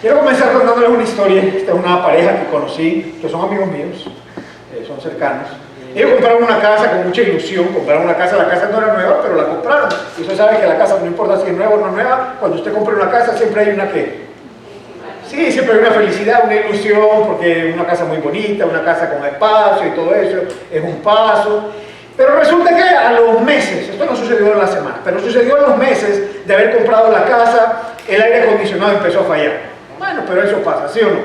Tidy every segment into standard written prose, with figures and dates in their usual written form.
Quiero comenzar contándoles una historia. Esta es una pareja que conocí, que son amigos míos, son cercanos. Ellos compraron una casa con mucha ilusión, compraron una casa, la casa no era nueva, pero la compraron. Y usted sabe que la casa, no importa si es nueva o no nueva, cuando usted compra una casa siempre hay una ¿qué? Sí, siempre hay una felicidad, una ilusión, porque es una casa muy bonita, una casa con espacio y todo eso, es un paso. Pero resulta que a los meses, esto no sucedió en la semana, pero sucedió en los meses de haber comprado la casa, el aire acondicionado empezó a fallar. Bueno, pero eso pasa, ¿sí o no?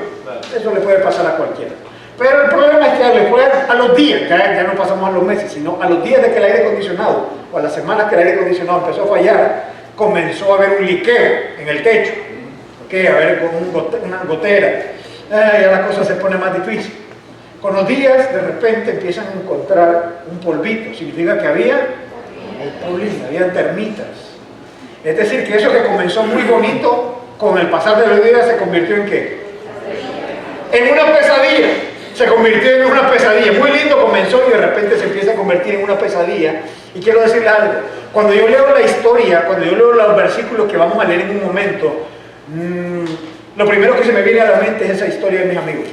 Eso le puede pasar a cualquiera. Pero el problema es que después, a los días, ya no pasamos a los meses, sino a los días de que el aire acondicionado, o a las semanas que el aire acondicionado empezó a fallar, comenzó a haber un liqueo en el techo, a haber como una gotera. Ya la cosa se pone más difícil. Con los días, de repente, empiezan a encontrar un polvito, significa que había polilla, había termitas. Es decir, que eso que comenzó muy bonito, con el pasar de los días se convirtió en ¿qué? En una pesadilla. Se convirtió en una pesadilla. Muy lindo comenzó y de repente se empieza a convertir en una pesadilla. Y quiero decirles algo. Cuando yo leo la historia, cuando yo leo los versículos que vamos a leer en un momento, lo primero que se me viene a la mente es esa historia de mis amigos.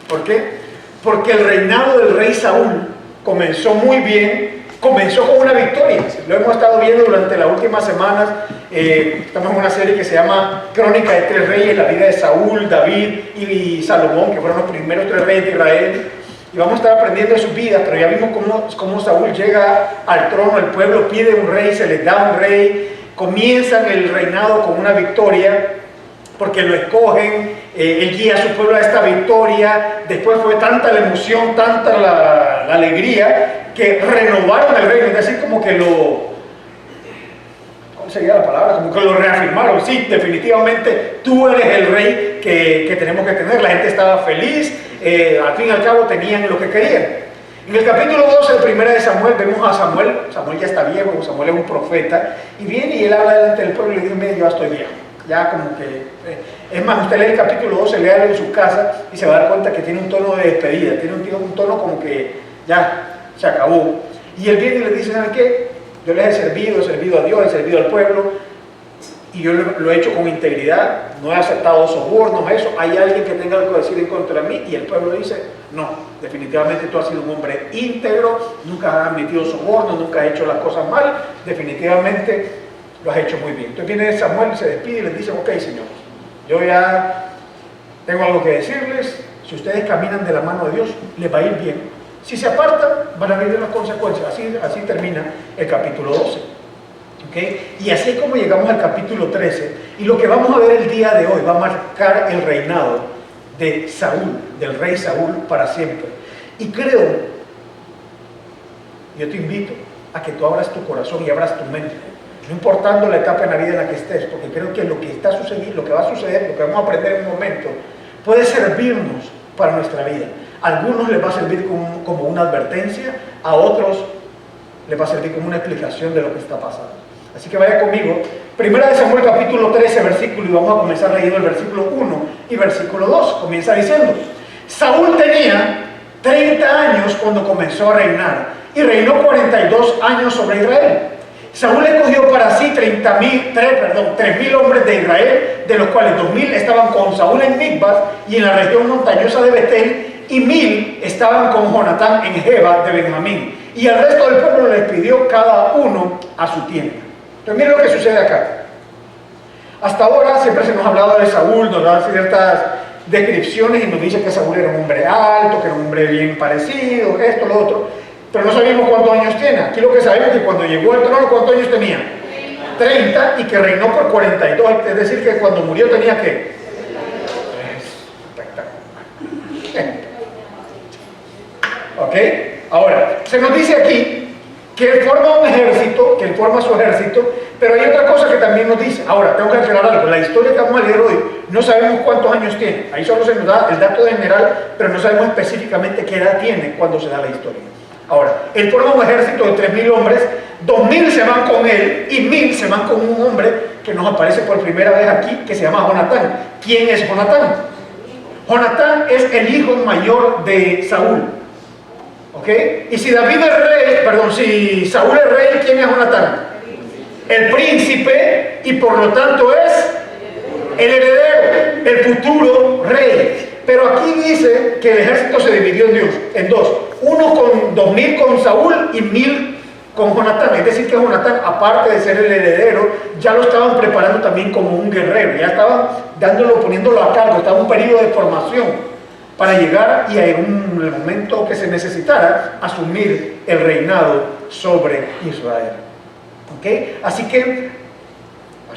¿Por qué? Porque el reinado del rey Saúl comenzó muy bien, comenzó con una victoria. Lo hemos estado viendo durante las últimas semanas. Estamos en una serie que se llama Crónica de Tres Reyes, la vida de Saúl, David y Salomón, que fueron los primeros tres reyes de Israel. Y vamos a estar aprendiendo de sus vidas, pero ya vimos cómo Saúl llega al trono, el pueblo pide un rey, se les da un rey, comienzan el reinado con una victoria, porque lo escogen, él guía a su pueblo a esta victoria. Después fue tanta la emoción, tanta la alegría, que renovaron el reino, es decir, como que ¿cómo sería la palabra? Como que lo reafirmaron. Sí, definitivamente tú eres el rey que tenemos que tener. La gente estaba feliz, al fin y al cabo tenían lo que querían. En el capítulo 12 de Primera de Samuel vemos a Samuel. Samuel ya está viejo, Samuel es un profeta, y viene y él habla delante del pueblo y le dice: mire, yo ya estoy viejo. Ya como que, es más, usted lee el capítulo 12, léalo en su casa y se va a dar cuenta que tiene un tono de despedida, tiene un tono como que ya se acabó. Y él viene y le dice: ¿saben qué? Yo les he servido a Dios, he servido al pueblo, y yo lo he hecho con integridad, no he aceptado sobornos, eso. ¿Hay alguien que tenga algo que decir en contra de mí? Y el pueblo dice: no, definitivamente tú has sido un hombre íntegro, nunca has admitido sobornos, nunca has hecho las cosas mal, definitivamente lo has hecho muy bien. Entonces viene Samuel, se despide y les dice: ok, señores, yo ya tengo algo que decirles. Si ustedes caminan de la mano de Dios, les va a ir bien. Si se apartan, van a vivir las consecuencias. Así termina el capítulo 12. ¿Okay? Y así es como llegamos al capítulo 13. Y lo que vamos a ver el día de hoy va a marcar el reinado de Saúl, del rey Saúl, para siempre. Y creo, yo te invito a que tú abras tu corazón y abras tu mente, no importando la etapa en la vida en la que estés, porque creo que lo que está sucediendo, lo que va a suceder, lo que vamos a aprender en un momento, puede servirnos para nuestra vida. A algunos les va a servir como una advertencia, a otros les va a servir como una explicación de lo que está pasando. Así que vaya conmigo, Primera de Samuel capítulo 13, versículo, y vamos a comenzar leyendo el versículo 1 y versículo 2. Comienza diciendo: Saúl tenía 30 años cuando comenzó a reinar, y reinó 42 años sobre Israel. Saúl escogió para sí 3.000 hombres de Israel, de los cuales 2.000 estaban con Saúl en Micmas y en la región montañosa de Betel, y 1.000 estaban con Jonatán en Geba de Benjamín. Y al resto del pueblo les pidió cada uno a su tienda. Entonces miren lo que sucede acá. Hasta ahora siempre se nos ha hablado de Saúl, nos dan ciertas descripciones y nos dice que Saúl era un hombre alto, que era un hombre bien parecido, esto, lo otro, pero no sabemos cuántos años tiene. Aquí lo que sabemos es que cuando llegó al trono, ¿cuántos años tenía? 30, y que reinó por 42, es decir, que cuando murió tenía ¿qué? Espectacular. ¿Ok? Ahora, se nos dice aquí que él forma un ejército, que él forma su ejército, pero hay otra cosa que también nos dice. Ahora, tengo que aclarar algo: la historia que vamos a leer hoy, no sabemos cuántos años tiene. Ahí solo se nos da el dato general, pero no sabemos específicamente qué edad tiene cuando se da la historia. Ahora, él forma un ejército de 3.000 hombres, 2.000 se van con él y 1.000 se van con un hombre que nos aparece por primera vez aquí, que se llama Jonatán. ¿Quién es Jonatán? Jonatán es el hijo mayor de Saúl. ¿Ok? Y si David es rey, si Saúl es rey, ¿quién es Jonatán? El príncipe, y por lo tanto es el heredero, el futuro rey. Pero aquí dice que el ejército se dividió en dos. Uno con 2000 con Saúl y 1000 con Jonatán. Es decir que Jonatán, aparte de ser el heredero, ya lo estaban preparando también como un guerrero. Ya estaban poniéndolo a cargo. Estaba en un periodo de formación para llegar y en el momento que se necesitara asumir el reinado sobre Israel. ¿Okay? Así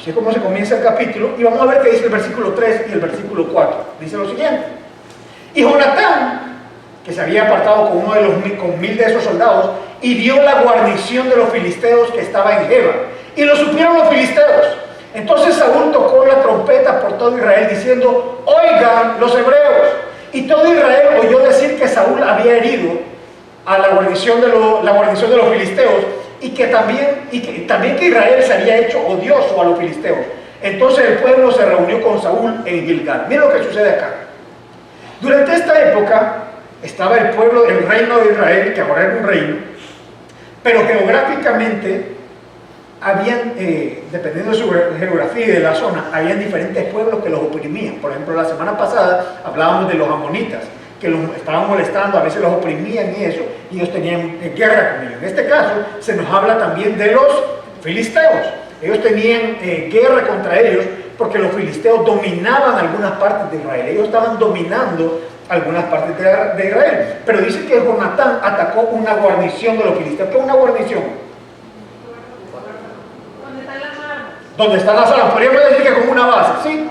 es como se comienza el capítulo, y vamos a ver qué dice el versículo 3 y el versículo 4. Dice lo siguiente: y Jonatán, que se había apartado con 1000 de esos soldados, hirió la guarnición de los filisteos que estaba en Geba, y lo supieron los filisteos. Entonces Saúl tocó la trompeta por todo Israel, diciendo: oigan los hebreos. Y todo Israel oyó decir que Saúl había herido a la guarnición de los filisteos, y que también que Israel se había hecho odioso a los filisteos. Entonces el pueblo se reunió con Saúl en Gilgal. Miren lo que sucede acá. Durante esta época estaba el pueblo, el reino de Israel, que ahora era un reino, pero geográficamente habían, dependiendo de su geografía y de la zona, habían diferentes pueblos que los oprimían. Por ejemplo, la semana pasada hablábamos de los amonitas, que los estaban molestando, a veces los oprimían y eso, y ellos tenían guerra con ellos. En este caso se nos habla también de los filisteos. Ellos tenían guerra contra ellos porque los filisteos dominaban algunas partes de Israel. Ellos estaban dominando algunas partes de Israel. Pero dice que Jonatán atacó una guarnición de los filisteos. ¿Qué es una guarnición? ¿Dónde están las armas? Podríamos decir que como una base, ¿sí?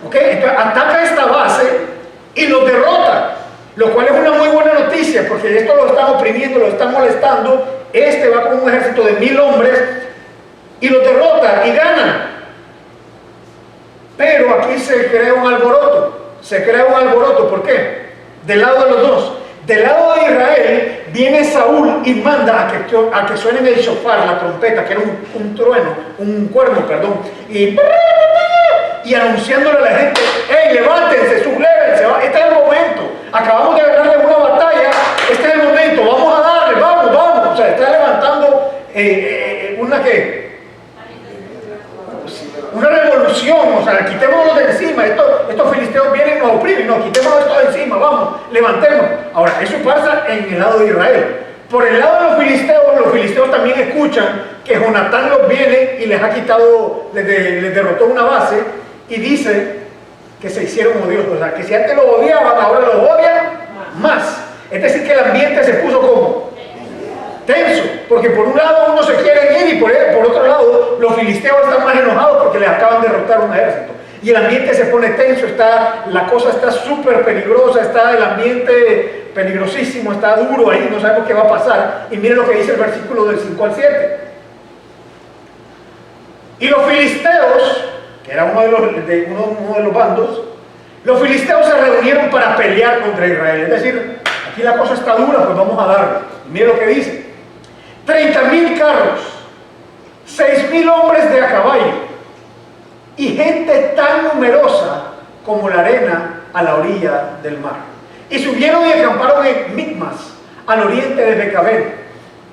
¿Ok? Entonces ataca esta base y los derrota, lo cual es una muy buena noticia, porque esto lo están oprimiendo, lo están molestando. Este va con un ejército de 1000 hombres y los derrota y gana. Pero aquí se crea un alboroto. ¿Por qué? Del lado de los dos. Del lado de Israel viene Saúl y manda a que suenen el shofar, la trompeta, que era un cuerno, y anunciándole a la gente: ¡hey, levántense, sublévense! Este es el momento, acabamos de ganarle una batalla, este es el momento, vamos a darle, vamos. O sea, está levantando una revolución, o sea, quitémoslo de encima. Estos filisteos vienen y nos oprimen, no, quitémoslo esto de encima, vamos, levantemos. Ahora, eso pasa en el lado de Israel. Por el lado de los filisteos también escuchan que Jonatán los viene y les ha quitado, les derrotó una base, y dice que se hicieron odiosos. O sea, que si antes los odiaban, ahora los odian más. Es decir, que el ambiente se puso como tenso, porque por un lado uno se quiere ir y por otro lado los filisteos están más enojados porque les acaban de derrotar un ejército, y el ambiente se pone tenso, la cosa está súper peligrosa, está el ambiente peligrosísimo, está duro ahí, no sabemos qué va a pasar. Y miren lo que dice el versículo del 5 al 7. Y los filisteos, que era uno de los bandos, los filisteos se reunieron para pelear contra Israel. Es decir, aquí la cosa está dura, pues vamos a darle. Y miren lo que dice: 30.000 carros, 6.000 hombres de a caballo, y gente tan numerosa como la arena a la orilla del mar. Y subieron y acamparon en Micmas, al oriente de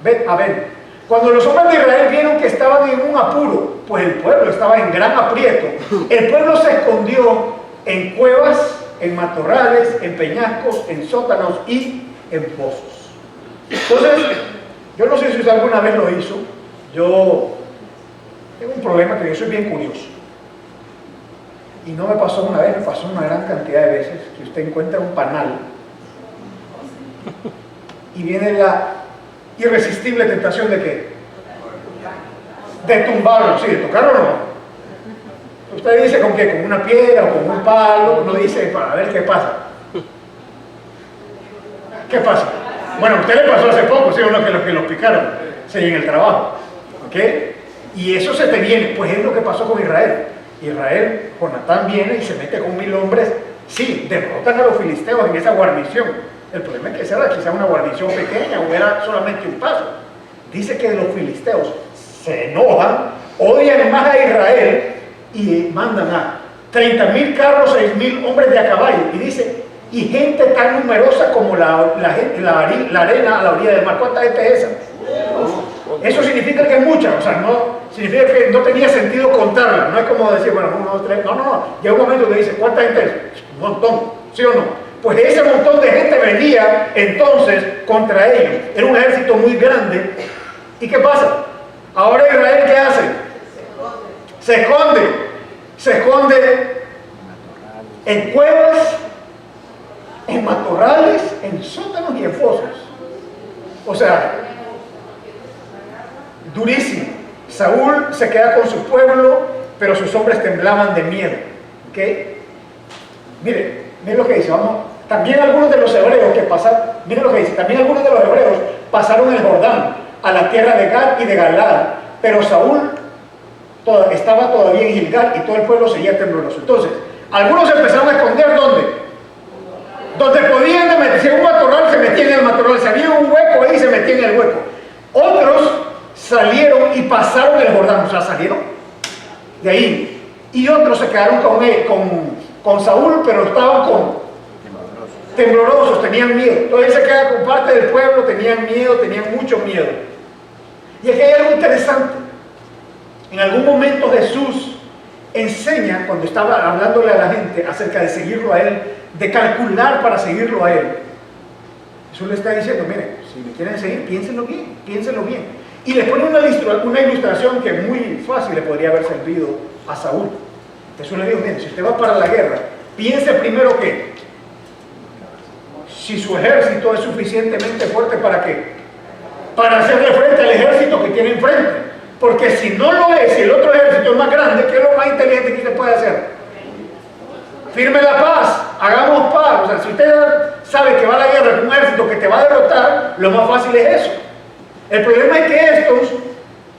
Bet-Aven. Cuando los hombres de Israel vieron que estaban en un apuro, pues el pueblo estaba en gran aprieto, el pueblo se escondió en cuevas, en matorrales, en peñascos, en sótanos y en pozos. Entonces, yo no sé si usted alguna vez lo hizo. Yo tengo un problema, que yo soy bien curioso. Y no me pasó una vez, me pasó una gran cantidad de veces, que usted encuentra un panal y viene la irresistible tentación de ¿qué? De tumbarlo, sí, de tocarlo no. Usted dice ¿con qué? Con una piedra o con un palo, uno dice para ver qué pasa. ¿Qué pasa? Bueno, a usted le pasó hace poco, ¿sí? Uno que los picaron, sí, en el trabajo, ¿ok? Y eso se te viene, pues es lo que pasó con Israel. Jonatán viene y se mete con 1000 hombres, sí, derrotan a los filisteos en esa guarnición. El problema es que esa era quizá una guarnición pequeña o era solamente un paso. Dice que los filisteos se enojan, odian más a Israel y mandan a 30.000 carros, 6.000 hombres de a caballo, y dice: y gente tan numerosa como la arena a la orilla del mar. ¿Cuánta gente es esa? Eso significa que es mucha. O sea, no, significa que no tenía sentido contarla. No es como decir, bueno, 1, 2, 3, no. Llega un momento que dice, ¿cuánta gente es? Un montón, ¿sí o no? Pues ese montón de gente venía entonces contra ellos. Era un ejército muy grande. ¿Y qué pasa? Ahora Israel, ¿qué hace? Se esconde. Se esconde en cuevas, en matorrales, en sótanos y en fosos. O sea, durísimo. Saúl se queda con su pueblo, pero sus hombres temblaban de miedo. ¿Ok? Miren lo que dice. Vamos. También algunos de los hebreos que pasaron, miren lo que dice. También algunos de los hebreos pasaron el Jordán a la tierra de Gad y de Galaad, pero Saúl estaba todavía en Gilgal y todo el pueblo seguía tembloroso. Entonces, algunos empezaron a esconder ¿dónde? Donde podían meterse en un matorral, se metían en el matorral. Si había un hueco ahí, se metían en el hueco. Otros salieron y pasaron el Jordán, o sea, salieron de ahí. Y otros se quedaron con Saúl, pero estaban temblorosos, tenían miedo. Entonces él se queda con parte del pueblo, tenían miedo, tenían mucho miedo. Y aquí hay algo interesante. En algún momento Jesús enseña, cuando estaba hablándole a la gente acerca de seguirlo a él, de calcular para seguirlo a él. Jesús le está diciendo, miren, si me quieren seguir, piénsenlo bien. Y le pone una ilustración que muy fácil le podría haber servido a Saúl. Jesús le dijo, miren, si usted va para la guerra, piense primero que si su ejército es suficientemente fuerte ¿para qué? Para hacerle frente al ejército que tiene enfrente. Porque si no lo es, si el otro ejército es más grande, ¿qué es lo más inteligente que se puede hacer? Firme la paz, hagamos paz. O sea, si usted sabe que va a la guerra con un ejército que te va a derrotar, lo más fácil es eso. El problema es que estos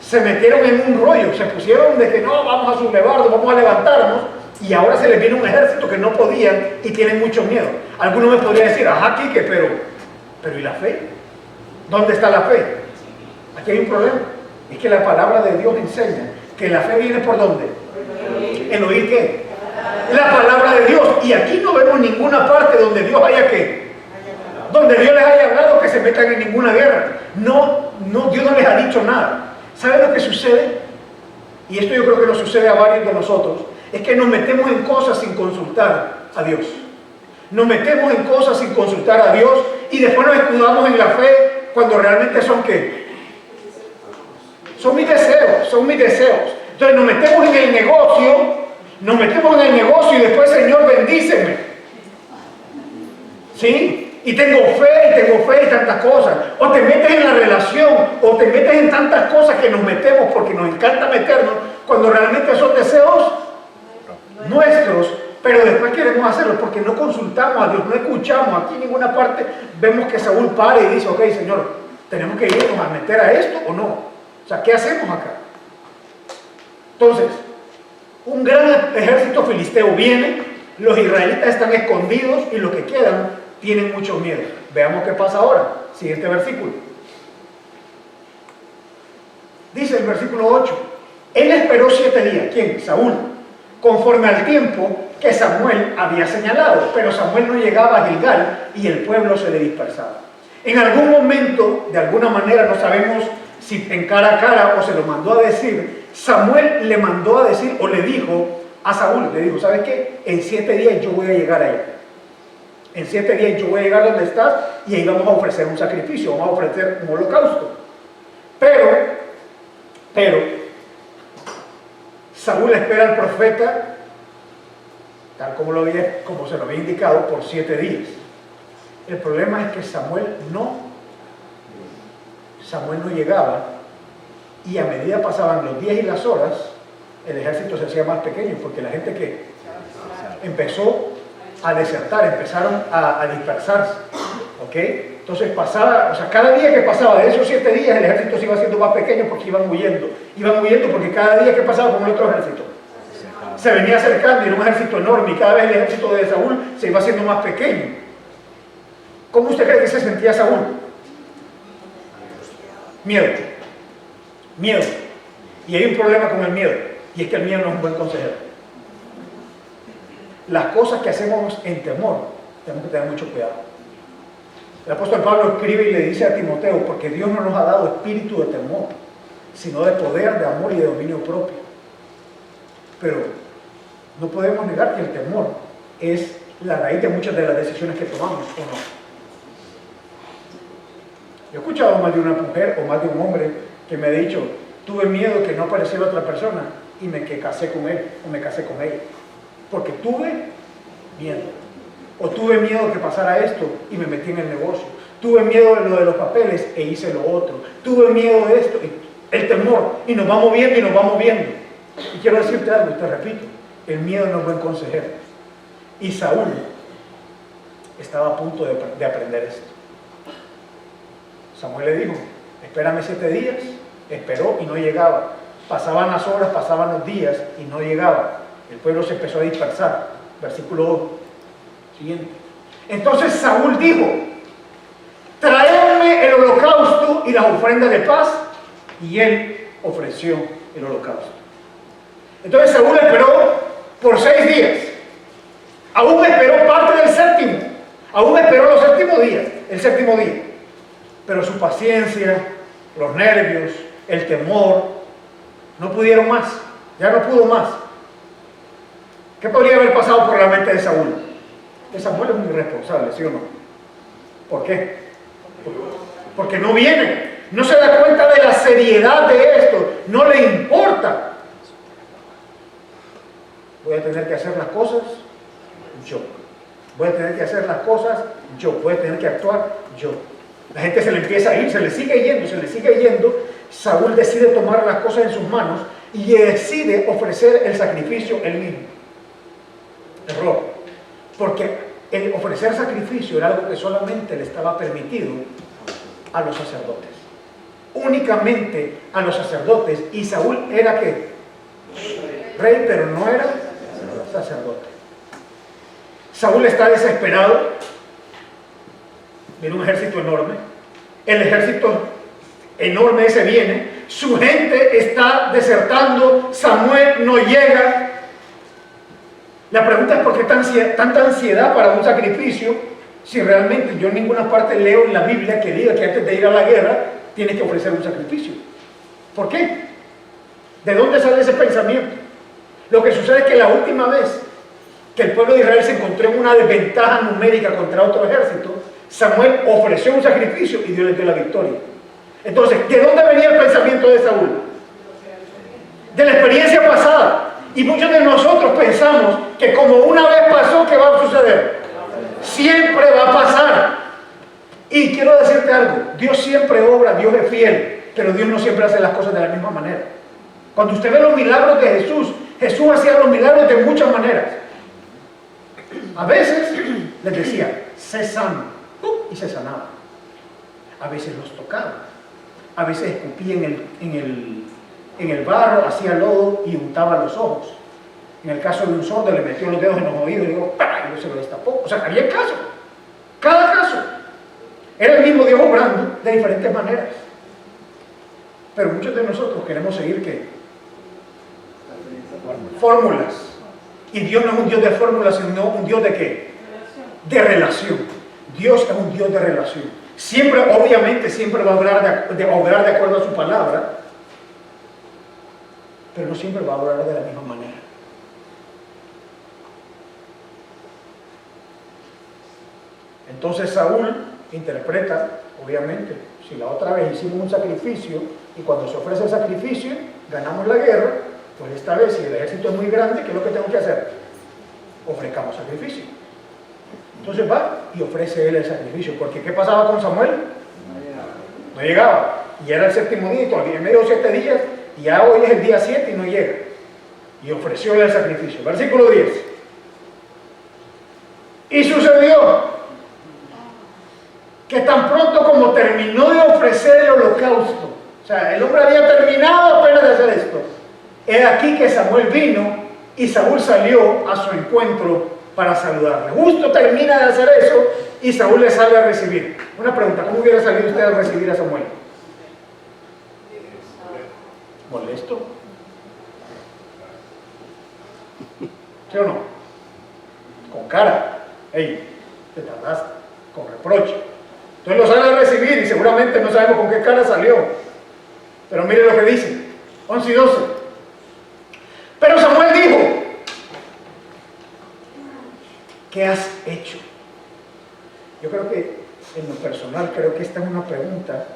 se metieron en un rollo, se pusieron de que no, vamos a sublevarnos, vamos a levantarnos, y ahora se les viene un ejército que no podían y tienen mucho miedo. Alguno me podría decir, ajá, Quique, pero ¿y la fe? ¿Dónde está la fe? Aquí hay un problema. Es que la palabra de Dios enseña que la fe viene ¿por dónde? ¿En oír qué? La palabra de Dios. Y aquí no vemos ninguna parte donde Dios haya ¿qué? Donde Dios les haya hablado que se metan en ninguna guerra. No, Dios no les ha dicho nada. ¿Saben lo que sucede? Y esto yo creo que nos sucede a varios de nosotros. Es que nos metemos en cosas sin consultar a Dios. Nos metemos en cosas sin consultar a Dios y después nos escudamos en la fe cuando realmente son ¿qué? Son mis deseos. Entonces nos metemos en el negocio y después, Señor, bendíceme. ¿Sí? Y tengo fe y tantas cosas. O te metes en la relación, o te metes en tantas cosas que nos metemos porque nos encanta meternos, cuando realmente son deseos nuestros, pero después queremos hacerlo porque no consultamos a Dios, no escuchamos. Aquí en ninguna parte vemos que Saúl para y dice, ok, Señor, ¿tenemos que irnos a meter a esto o no? O sea, ¿qué hacemos acá? Entonces, un gran ejército filisteo viene, los israelitas están escondidos y los que quedan tienen mucho miedo. Veamos qué pasa ahora. Siguiente versículo. Dice el versículo 8. Él esperó 7 días. ¿Quién? Saúl. Conforme al tiempo que Samuel había señalado. Pero Samuel no llegaba a Gilgal y el pueblo se le dispersaba. En algún momento, de alguna manera, no sabemos si en cara a cara o se lo mandó a decir, Samuel le mandó a decir o le dijo a Saúl, le dijo, ¿sabes qué? En 7 días yo voy a llegar allá. En 7 días yo voy a llegar donde estás y ahí vamos a ofrecer un sacrificio, vamos a ofrecer un holocausto. Pero, Saúl espera al profeta, tal como se lo había indicado, por 7 días. El problema es que Samuel no llegaba, y a medida pasaban los días y las horas, el ejército se hacía más pequeño, porque la gente que empezó a desertar, empezaron a dispersarse, ¿ok? Entonces pasaba, o sea, cada día que pasaba de esos 7 días, el ejército se iba haciendo más pequeño porque iban huyendo porque cada día que pasaba con el otro ejército se venía acercando y era un ejército enorme, y cada vez el ejército de Saúl se iba haciendo más pequeño. ¿Cómo usted cree que se sentía Saúl? Miedo. Y hay un problema con el miedo, y es que el miedo no es un buen consejero. Las cosas que hacemos en temor, tenemos que tener mucho cuidado. El apóstol Pablo escribe y le dice a Timoteo, porque Dios no nos ha dado espíritu de temor, sino de poder, de amor y de dominio propio. Pero no podemos negar que el temor es la raíz de muchas de las decisiones que tomamos, ¿o no? Yo he escuchado a más de una mujer o más de un hombre que me ha dicho, tuve miedo que no apareciera otra persona y me casé con él o me casé con ella, porque tuve miedo. O tuve miedo que pasara esto y me metí en el negocio. Tuve miedo de lo de los papeles e hice lo otro. Tuve miedo de esto, el temor, y nos va moviendo y nos va moviendo. Y quiero decirte algo, te repito, el miedo no es buen consejero. Y Saúl estaba a punto de aprender esto. Samuel le dijo, espérame 7 días, esperó y no llegaba. Pasaban las horas, pasaban los días y no llegaba. El pueblo se empezó a dispersar. Versículo siguiente. Entonces Saúl dijo, traedme el holocausto y las ofrendas de paz, y él ofreció el holocausto. Entonces Saúl esperó por 6 días. Aún esperó parte del séptimo. Aún esperó los séptimos días, el séptimo día. Pero su paciencia, los nervios, el temor, no pudieron más. Ya no pudo más. ¿Qué podría haber pasado por la mente de Saúl? Que Samuel es muy irresponsable, ¿sí o no? ¿Por qué? Porque no viene. No se da cuenta de la seriedad de esto. No le importa. Voy a tener que hacer las cosas yo. Voy a tener que hacer las cosas yo. Voy a tener que actuar yo. La gente se le empieza a ir, se le sigue yendo, se le sigue yendo. Saúl decide tomar las cosas en sus manos y decide ofrecer el sacrificio él mismo. Error. Porque el ofrecer sacrificio era algo que solamente le estaba permitido a los sacerdotes. Únicamente a los sacerdotes. Y Saúl era ¿qué? Rey, pero no era sacerdote. Saúl está desesperado. Viene un ejército enorme. El ejército enorme ese viene. Su gente está desertando. Samuel no llega. La pregunta es: ¿por qué tanta ansiedad para un sacrificio? Si realmente yo en ninguna parte leo en la Biblia que diga que antes de ir a la guerra tienes que ofrecer un sacrificio. ¿Por qué? ¿De dónde sale ese pensamiento? Lo que sucede es que la última vez que el pueblo de Israel se encontró en una desventaja numérica contra otro ejército, Samuel ofreció un sacrificio y Dios le dio la victoria. Entonces, ¿de dónde venía el pensamiento de Saúl? De la experiencia pasada. Y muchos de nosotros pensamos que como una vez pasó, ¿qué va a suceder? Siempre va a pasar. Y quiero decirte algo, Dios siempre obra, Dios es fiel, pero Dios no siempre hace las cosas de la misma manera. Cuando usted ve los milagros de Jesús, Jesús hacía los milagros de muchas maneras. A veces les decía, sé sano, y se sanaba. A veces los tocaba. A veces escupía en el barro, hacía lodo y untaba los ojos. En el caso de un sordo, le metió los dedos en los oídos y digo, ¡pah! Y se lo destapó. O sea, había caso. Cada caso. Era el mismo Dios obrando de diferentes maneras. Pero muchos de nosotros queremos seguir ¿qué? Fórmulas. Y Dios no es un Dios de fórmulas, sino un Dios de ¿qué? De relación. Dios es un Dios de relación. Siempre, obviamente, siempre va a obrar de acuerdo a su palabra, pero no siempre va a obrar de la misma manera. Entonces Saúl interpreta, obviamente, si la otra vez hicimos un sacrificio y cuando se ofrece el sacrificio ganamos la guerra, pues esta vez si el ejército es muy grande, ¿qué es lo que tengo que hacer? Ofrezcamos sacrificio. Entonces va y ofrece él el sacrificio, porque ¿qué pasaba con Samuel? No llegaba, y era el séptimo día, y todavía en medio de 7 días, y ya hoy es el día 7 y no llega, y ofreció él el sacrificio. Versículo 10. Y sucedió que tan pronto como terminó de ofrecer el holocausto, o sea, el hombre había terminado apenas de hacer esto, he aquí que Samuel vino y Saúl salió a su encuentro para saludarle. Justo termina de hacer eso y Saúl le sale a recibir. Una pregunta, ¿cómo hubiera salido usted a recibir a Samuel? ¿Molesto? ¿Sí o no? Con cara. Ey, te tardaste. Con reproche. Entonces lo sale a recibir y seguramente no sabemos con qué cara salió. Pero mire lo que dice, 11 y 12. Pero Samuel dijo, ¿qué has hecho? Yo creo que, en lo personal, creo que esta es una pregunta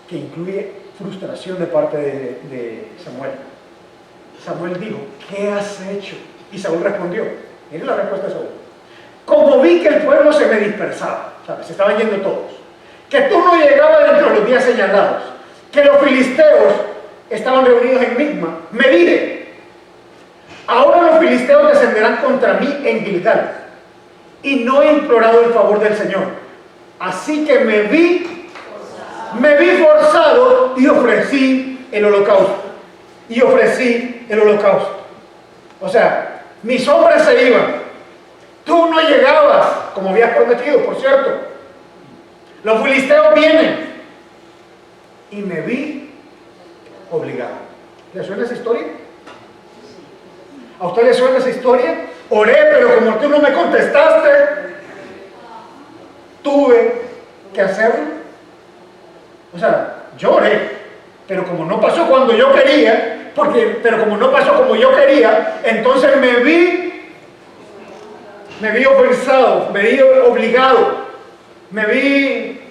que incluye frustración de parte de Samuel. Samuel dijo, ¿qué has hecho? Y Saúl respondió, miren la respuesta de Saúl. Como vi que el pueblo se me dispersaba, ¿sabes? Se estaban yendo todos, que tú no llegabas dentro de los días señalados, que los filisteos estaban reunidos en Misma, me dije, ahora los filisteos descenderán contra mí en Gilgal, y no he implorado el favor del Señor. Así que me vi forzado y ofrecí el holocausto. O sea, mis hombres se iban. Tú no llegabas, como habías prometido, por cierto. Los filisteos vienen. Y me vi obligado. ¿Le suena esa historia? ¿A usted le suena esa historia? Oré, pero como tú no me contestaste, tuve que hacerlo. O sea, yo oré, pero como no pasó cuando yo quería, pero como no pasó como yo quería, entonces me vi forzado, me vi obligado, me vi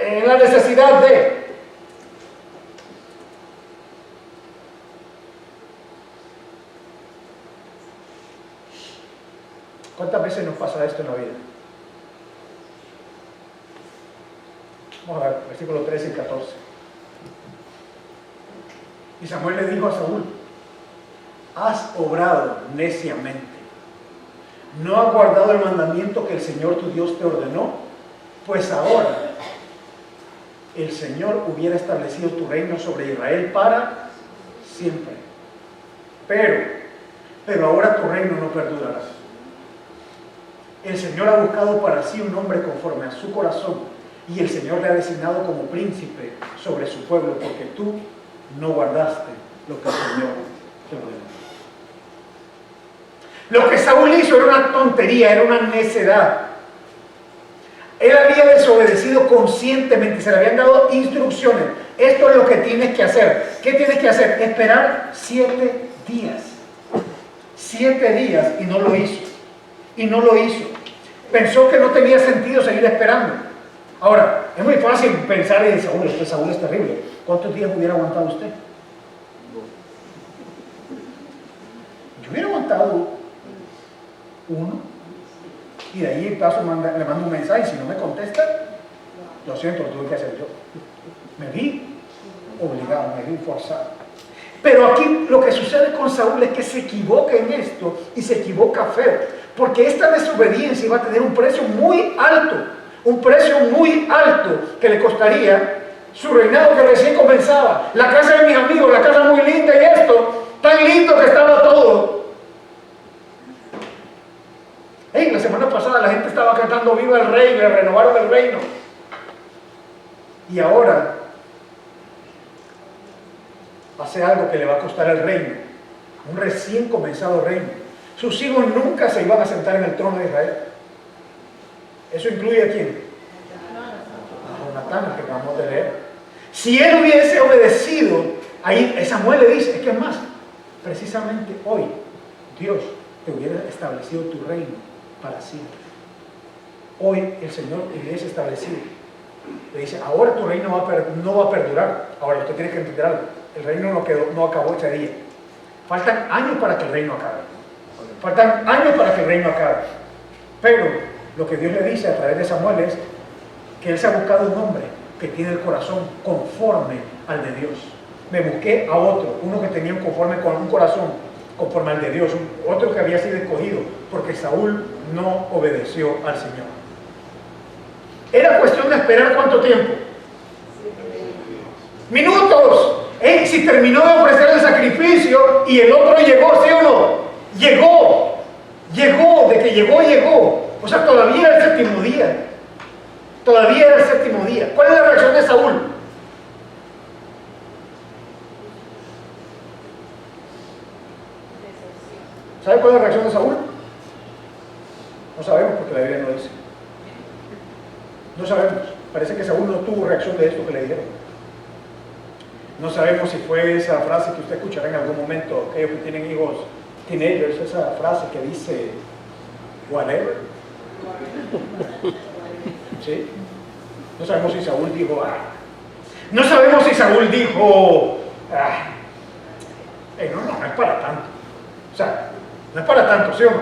en la necesidad de. ¿Cuántas veces nos pasa esto en la vida? Vamos a ver, versículos 13 y 14. Y Samuel le dijo a Saúl, has obrado neciamente, no has guardado el mandamiento que el Señor tu Dios te ordenó, pues ahora el Señor hubiera establecido tu reino sobre Israel para siempre. Pero ahora tu reino no perdurará. El Señor ha buscado para sí un hombre conforme a su corazón, y el Señor le ha designado como príncipe sobre su pueblo, porque tú no guardaste lo que el Señor te ordenó. Lo que Saúl hizo era una tontería, era una necedad. Él había desobedecido conscientemente, se le habían dado instrucciones. Esto es lo que tienes que hacer. ¿Qué tienes que hacer? Esperar 7 días. 7 días y no lo hizo. Pensó que no tenía sentido seguir esperando. Ahora, es muy fácil pensar en Saúl, Saúl es terrible. ¿Cuántos días hubiera aguantado usted? Yo hubiera aguantado 1, y de ahí el paso le mando un mensaje, si no me contesta, lo siento, lo tuve que hacer yo. Me vi obligado, me vi forzado. Pero aquí lo que sucede con Saúl es que se equivoca en esto, y se equivoca feo, porque esta desobediencia iba a tener un precio muy alto, que le costaría su reinado que recién comenzaba, la casa de mis amigos, la casa muy linda, y esto, tan lindo que estaba todo. La semana pasada la gente estaba cantando viva el rey, le renovaron el reino, y ahora hace algo que le va a costar el reino, un recién comenzado reino. Sus hijos nunca se iban a sentar en el trono de Israel. ¿Eso incluye a quién? A Jonatán, que acabamos de leer. Si él hubiese obedecido, ahí Samuel le dice, es que es más, precisamente hoy Dios te hubiera establecido tu reino para siempre. Hoy el Señor te hubiese establecido. Le dice, ahora tu reino no va a perdurar. Ahora usted tiene que entender algo. El reino no acabó ese día. Faltan años para que el reino acabe. Pero lo que Dios le dice a través de Samuel es que él se ha buscado un hombre que tiene el corazón conforme al de Dios. Me busqué a otro, uno que tenía un corazón conforme al de Dios, otro que había sido escogido, porque Saúl no obedeció al Señor. Era cuestión de esperar ¿cuánto tiempo? ¡Minutos! Si terminó de ofrecer el sacrificio y el otro llegó, ¿sí o no? Llegó, de que llegó. O sea, todavía era el séptimo día. ¿Cuál es la reacción de Saúl? ¿Sabe cuál es la reacción de Saúl? No sabemos porque la Biblia no dice. No sabemos. Parece que Saúl no tuvo reacción de esto que le dijeron. No sabemos si fue esa frase que usted escuchará en algún momento, aquellos que tienen hijos teenagers, esa frase que dice, whatever. ¿Sí? No sabemos si Saúl dijo, no sabemos si Saúl dijo, no es para tanto. O sea, no es para tanto, ¿sí o no?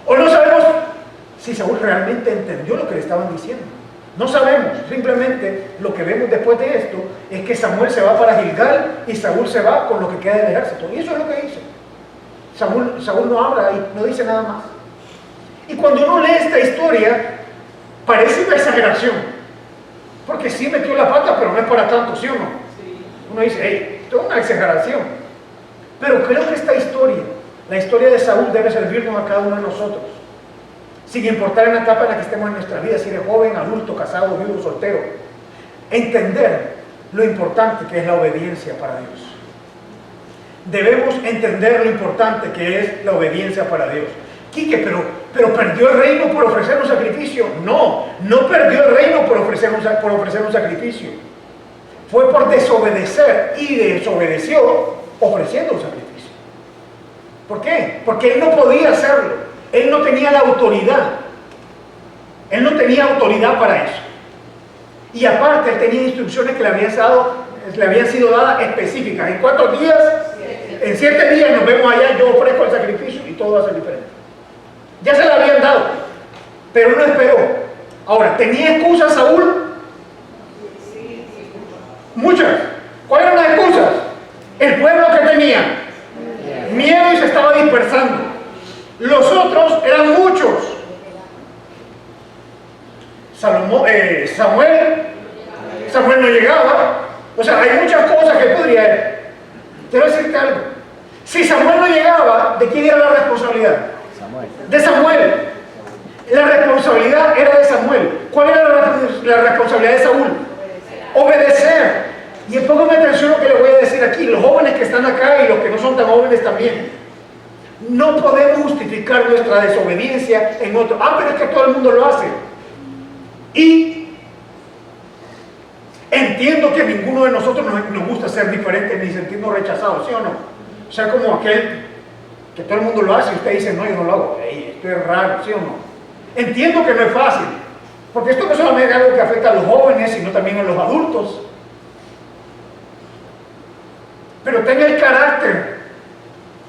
O no sabemos si Saúl realmente entendió lo que le estaban diciendo. No sabemos, simplemente lo que vemos después de esto es que Samuel se va para Gilgal y Saúl se va con lo que queda del ejército. Y eso es lo que hizo. Saúl no habla y no dice nada más. Y cuando uno lee esta historia, parece una exageración. Porque sí metió la pata, pero no es para tanto, ¿sí o no? Uno dice, hey, esto es una exageración. Pero creo que esta historia, la historia de Saúl, debe servirnos a cada uno de nosotros. Sin importar en la etapa en la que estemos en nuestra vida, si eres joven, adulto, casado, viudo, soltero. Entender lo importante que es la obediencia para Dios. Debemos entender lo importante que es la obediencia para Dios. Quique, pero ¿perdió el reino por ofrecer un sacrificio? No perdió el reino por ofrecer un sacrificio. Fue por desobedecer y desobedeció ofreciendo un sacrificio. ¿Por qué? Porque él no podía hacerlo. Él no tenía la autoridad. Él no tenía autoridad para eso. Y aparte, él tenía instrucciones que le habían sido dadas específicas. ¿En cuántos días? En 7 días nos vemos allá, yo ofrezco el sacrificio y todo va a ser diferente. Ya se le habían dado, pero no esperó. Ahora, ¿tenía excusas Saúl? Muchas. ¿Cuáles eran las excusas? El pueblo que tenía miedo y se estaba dispersando. Los otros eran muchos. Samuel no llegaba. O sea, hay muchas cosas que podría. Quiero decirte algo. Si Samuel no llegaba, ¿de quién era la responsabilidad? De Samuel. La responsabilidad era de Samuel. ¿Cuál era la responsabilidad de Saúl? Obedecer. Y póngame atención a lo que le voy a decir aquí. Los jóvenes que están acá y los que no son tan jóvenes también. No podemos justificar nuestra desobediencia en otro. Pero es que todo el mundo lo hace. Y entiendo que ninguno de nosotros nos gusta ser diferente ni sentirnos rechazados, ¿sí o no? O sea, como aquel que todo el mundo lo hace y usted dice, no, yo no lo hago. Esto es raro, ¿sí o no? Entiendo que no es fácil, porque esto no solamente es algo que afecta a los jóvenes, sino también a los adultos. Pero tenga el carácter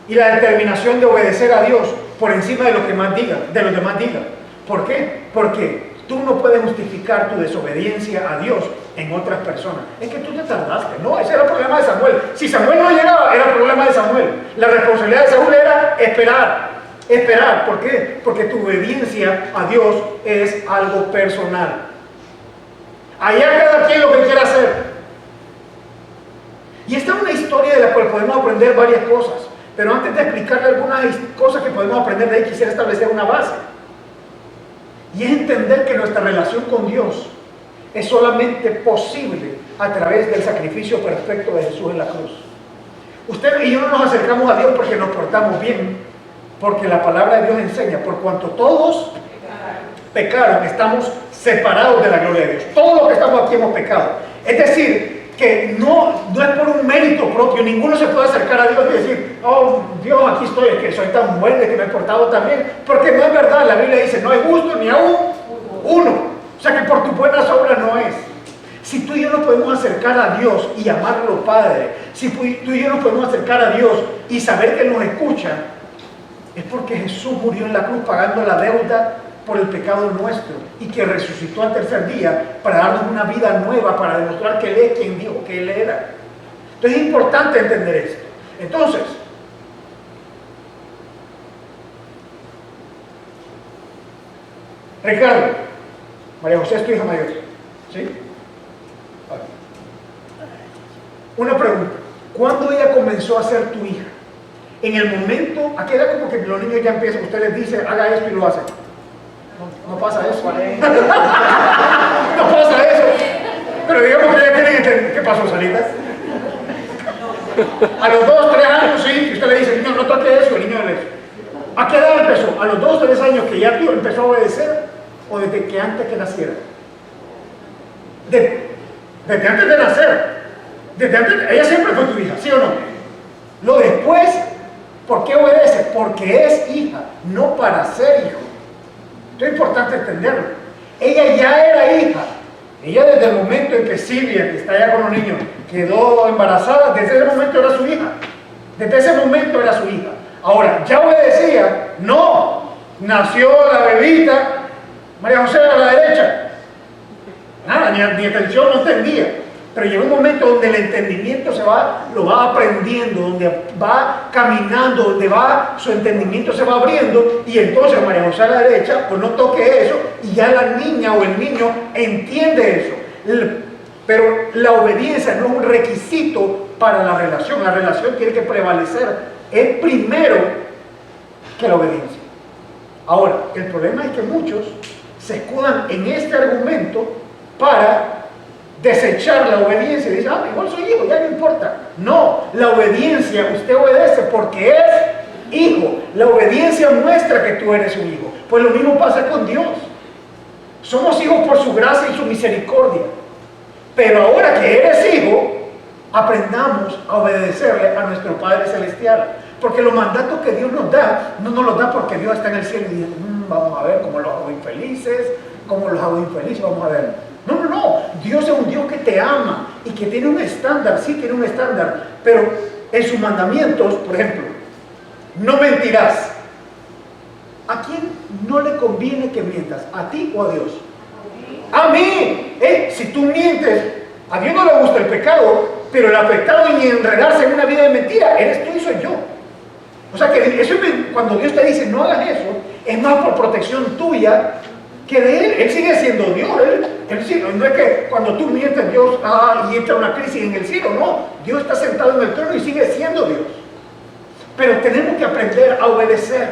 y la determinación de obedecer a Dios por encima de lo que más diga, de los demás digan. ¿Por qué? Porque tú no puedes justificar tu desobediencia a Dios en otras personas. Es que tú te tardaste. No, ese era el problema de Samuel. Si Samuel no llegaba, era el problema de Samuel. La responsabilidad de Saúl era esperar. Esperar. ¿Por qué? Porque tu obediencia a Dios es algo personal. Allá cada quien lo que quiera hacer. Y esta es una historia de la cual podemos aprender varias cosas. Pero antes de explicarle algunas cosas que podemos aprender de ahí, quisiera establecer una base. Y es entender que nuestra relación con Dios es solamente posible a través del sacrificio perfecto de Jesús en la cruz. Usted y yo no nos acercamos a Dios porque nos portamos bien, porque la palabra de Dios enseña, por cuanto todos pecaron, estamos separados de la gloria de Dios. Todos los que estamos aquí hemos pecado. Es decir, que no es por un mérito propio. Ninguno se puede acercar a Dios y decir, oh Dios, aquí estoy, es que soy tan bueno, es que me he portado tan bien, porque no es verdad. La Biblia dice, no es justo ni aún uno. O sea que por tus buenas obras no es. Si tú y yo nos podemos acercar a Dios y llamarlo Padre, si tú y yo nos podemos acercar a Dios y saber que nos escucha, es porque Jesús murió en la cruz pagando la deuda por el pecado nuestro y que resucitó al tercer día para darnos una vida nueva, para demostrar que Él es quien dijo que Él era. Entonces es importante entender esto. Entonces, Ricardo, María José es tu hija mayor, ¿sí? Vale. Una pregunta, ¿cuándo ella comenzó a ser tu hija? En el momento, ¿a qué edad como que los niños ya empiezan? Usted les dice, haga esto y lo hacen. No pasa eso. No pasa eso. Pero digamos que ya tienen que entender. ¿Qué pasó, Salitas? A los 2, 3 años, sí, que usted le dice, niño, no toque eso, el niño le dice. ¿A qué edad empezó? ¿A los 2, 3 años que ya tío empezó a obedecer? ¿O desde que antes que naciera? Desde antes de nacer. Desde antes, ella siempre fue tu hija, ¿sí o no? Lo después, ¿por qué obedece? Porque es hija, no para ser hijo. Esto es importante entenderlo. Ella ya era hija. Ella desde el momento en que Silvia, que está allá con los niños, quedó embarazada, desde ese momento era su hija. Desde ese momento era su hija. Ahora, ¿ya obedecía? No. Nació la bebita, María José a la derecha. Nada, ni atención, no entendía. Pero llegó un momento donde el entendimiento lo va aprendiendo, donde va caminando, donde su entendimiento se va abriendo, y entonces María José a la derecha, pues no toque eso, y ya la niña o el niño entiende eso. Pero la obediencia no es un requisito para la relación tiene que prevalecer, es primero que la obediencia. Ahora, el problema es que muchos se escudan en este argumento para desechar la obediencia y dicen, igual soy hijo, ya no importa. No, la obediencia, usted obedece porque es hijo. La obediencia muestra que tú eres un hijo. Pues lo mismo pasa con Dios. Somos hijos por su gracia y su misericordia. Pero ahora que eres hijo, aprendamos a obedecerle a nuestro Padre Celestial. Porque los mandatos que Dios nos da, no nos los da porque Dios está en el cielo y dice, vamos a ver cómo los hago infelices, vamos a ver. No, Dios es un Dios que te ama y que tiene un estándar, sí tiene un estándar, pero en sus mandamientos, por ejemplo, no mentirás. ¿A quién no le conviene que mientas? ¿A ti o a Dios? A mí. Si tú mientes, a Dios no le gusta el pecado, pero el afectado y enredarse en una vida de mentira, eres tú y soy yo. O sea que eso, cuando Dios te dice no hagas eso, es más por protección tuya que de Él. Él sigue siendo Dios. No es que cuando tú mientes Dios y entra una crisis en el cielo, no. Dios está sentado en el trono y sigue siendo Dios. Pero tenemos que aprender a obedecer,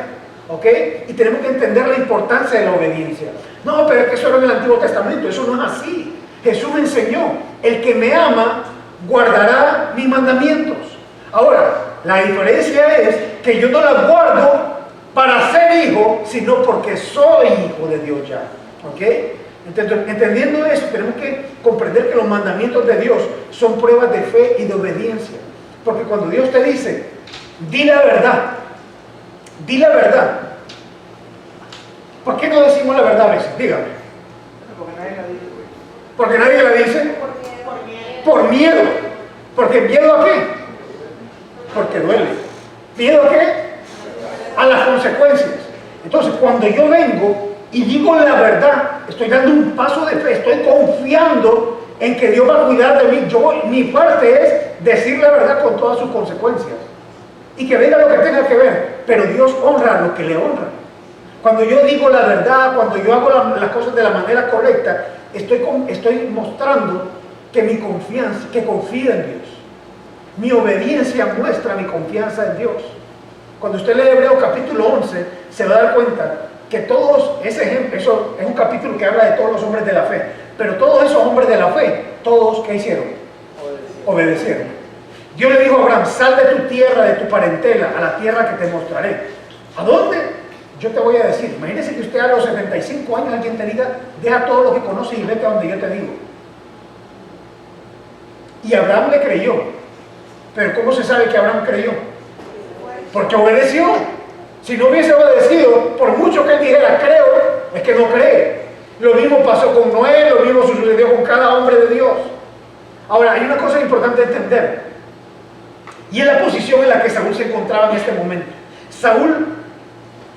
¿ok? Y tenemos que entender la importancia de la obediencia. No, pero es que eso era en el Antiguo Testamento, eso no es así. Jesús me enseñó, el que me ama guardará mis mandamientos. Ahora, la diferencia es que yo no las guardo para ser hijo, sino porque soy hijo de Dios ya, ¿ok? Entendiendo eso, tenemos que comprender que los mandamientos de Dios son pruebas de fe y de obediencia. Porque cuando Dios te dice, di la verdad, ¿por qué no decimos la verdad a veces? Dígame. Porque nadie la dice. Por miedo. ¿Porque miedo a qué? Porque duele. ¿Miedo a qué? A las consecuencias. Entonces, cuando yo vengo y digo la verdad, estoy dando un paso de fe, estoy confiando en que Dios va a cuidar de mí. Mi parte es decir la verdad con todas sus consecuencias. Y que venga lo que tenga que ver, pero Dios honra lo que le honra. Cuando yo digo la verdad, cuando yo hago las cosas de la manera correcta, estoy mostrando que mi confianza, que confío en Dios. Mi obediencia muestra mi confianza en Dios. Cuando usted lee Hebreos capítulo 11, se va a dar cuenta que todos, ese ejemplo, eso es un capítulo que habla de todos los hombres de la fe, pero todos esos hombres de la fe, todos, ¿qué hicieron? Obedecieron. Dios le dijo a Abraham, sal de tu tierra, de tu parentela, a la tierra que te mostraré. ¿A dónde? Yo te voy a decir. Imagínese que usted a los 75 años alguien te diga, deja todo lo que conoces y vete a donde yo te digo. Y Abraham le creyó. Pero ¿cómo se sabe que Abraham creyó? Porque obedeció. Si no hubiese obedecido, por mucho que él dijera creo, es que no cree. Lo mismo pasó con Noé, lo mismo sucedió con cada hombre de Dios. Ahora, hay una cosa importante entender, y es la posición en la que Saúl se encontraba en este momento. Saúl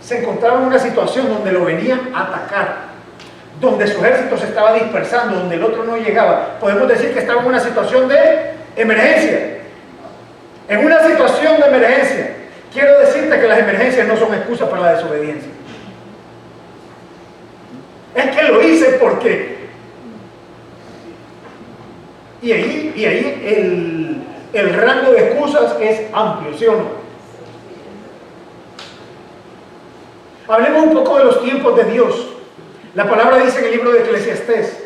se encontraba en una situación donde lo venían a atacar, donde su ejército se estaba dispersando, donde el otro no llegaba. Podemos decir que estaba en una situación de emergencia. En una situación de emergencia. Quiero decirte que las emergencias no son excusas para la desobediencia. Es que lo hice porque... Y ahí el rango de excusas es amplio, ¿sí o no? Hablemos un poco de los tiempos de Dios. La palabra dice en el libro de Eclesiastés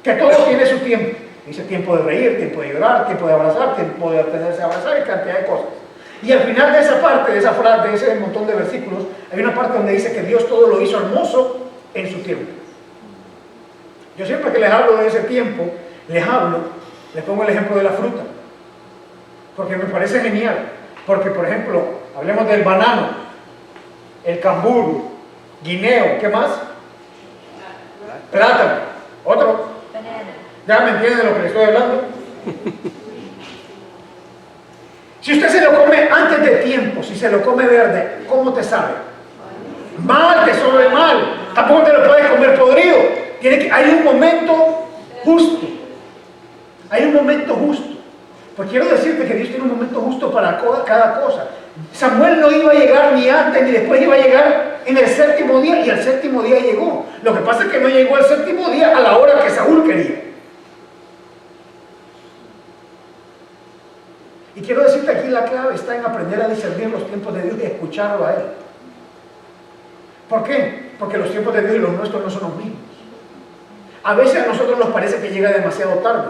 que todo tiene su tiempo. Dice tiempo de reír, tiempo de llorar, tiempo de abrazar, tiempo de tenerse a abrazar y cantidad de cosas. Y al final de esa parte, de esa frase, de ese montón de versículos, hay una parte donde dice que Dios todo lo hizo hermoso en su tiempo. Yo siempre que les hablo de ese tiempo, les hablo Les pongo el ejemplo de la fruta, porque me parece genial. Porque, por ejemplo, hablemos del banano, el cambur, guineo, ¿qué más? Plátano. ¿Otro? ¿Ya me entienden de lo que les estoy hablando? Si usted se lo come antes de tiempo, si se lo come verde, ¿cómo te sabe? Mal, te sabe mal. Tampoco te lo puedes comer podrido. Hay un momento justo. Hay un momento justo. Pues quiero decirte que Dios tiene un momento justo para cada cosa. Samuel no iba a llegar ni antes ni después, iba a llegar en el séptimo día, y al séptimo día llegó. Lo que pasa es que no llegó al séptimo día a la hora que Saúl quería. Y quiero decirte aquí, la clave está en aprender a discernir los tiempos de Dios y escucharlo a Él. ¿Por qué? Porque los tiempos de Dios y los nuestros no son los mismos. A veces a nosotros nos parece que llega demasiado tarde.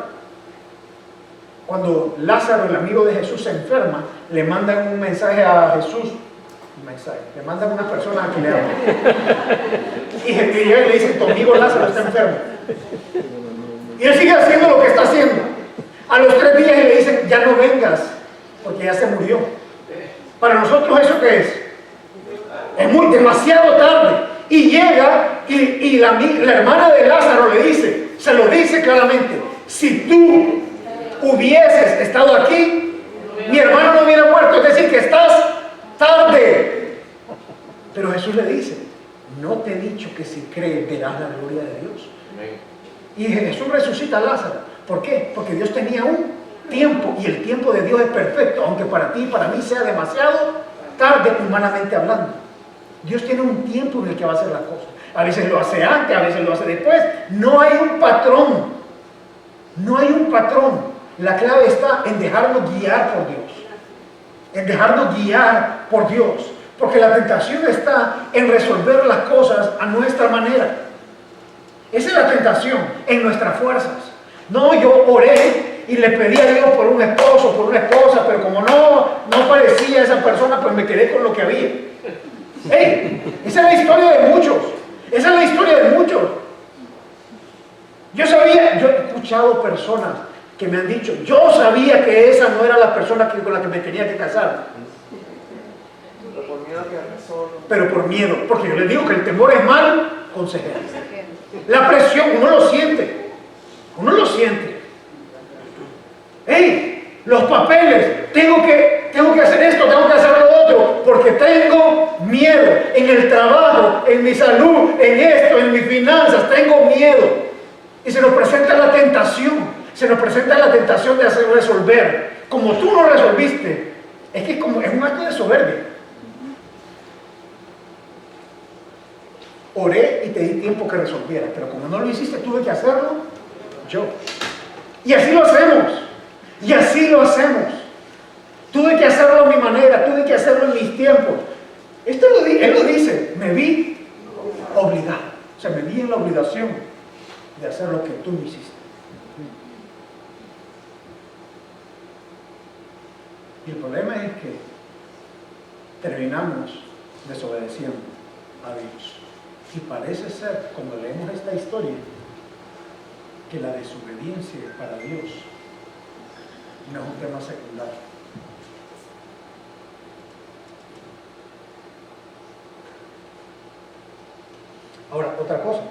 Cuando Lázaro, el amigo de Jesús, se enferma, le mandan un mensaje a Jesús. Le mandan a una persona a que le habla. Y llega y le dicen, tu amigo Lázaro está enfermo. Y él sigue haciendo lo que está haciendo. A los 3 días le dicen, ya no vengas, porque ya se murió. Para nosotros, ¿eso qué es? Es demasiado tarde. Y llega y la hermana de Lázaro le dice, se lo dice claramente, si tú hubieses estado aquí, mi hermano no hubiera muerto. Es decir, que estás tarde. Pero Jesús le dice, no te he dicho que si crees verás la gloria de Dios. Y Jesús resucita a Lázaro. ¿Por qué? Porque Dios tenía un tiempo, y el tiempo de Dios es perfecto, aunque para ti y para mí sea demasiado tarde humanamente hablando. Dios tiene un tiempo en el que va a hacer las cosas. A veces lo hace antes, a veces lo hace después. No hay un patrón. No hay un patrón. La clave está en dejarnos guiar por Dios. En dejarnos guiar por Dios. Porque la tentación está en resolver las cosas a nuestra manera. Esa es la tentación, en nuestras fuerzas. No, yo oré y le pedí a Dios por un esposo, por una esposa, pero como no parecía esa persona, pues me quedé con lo que había. ¡Ey! Esa es la historia de muchos. Esa es la historia de muchos. Yo he escuchado personas que me han dicho, yo sabía que esa no era la persona con la que me tenía que casar. Pero por miedo, porque yo les digo que el temor es mal consejero. La presión, uno lo siente. Uno lo siente. ¡Ey! Los papeles, tengo que hacer esto, tengo que hacer lo otro, porque tengo miedo en el trabajo, en mi salud, en esto, en mis finanzas, tengo miedo. Y se nos presenta la tentación, de hacer resolver. Como tú no resolviste, es un acto de soberbia. Oré y te di tiempo que resolvieras, pero como no lo hiciste, tuve que hacerlo yo. Y así lo hacemos. Y así lo hacemos. Tuve que hacerlo a mi manera, tuve que hacerlo en mis tiempos. Él lo dice, me vi obligado. O sea, me vi en la obligación de hacer lo que tú no hiciste. Y el problema es que terminamos desobedeciendo a Dios. Y parece ser, cuando leemos esta historia, que la desobediencia para Dios no es un tema secundario. Ahora, otra cosa.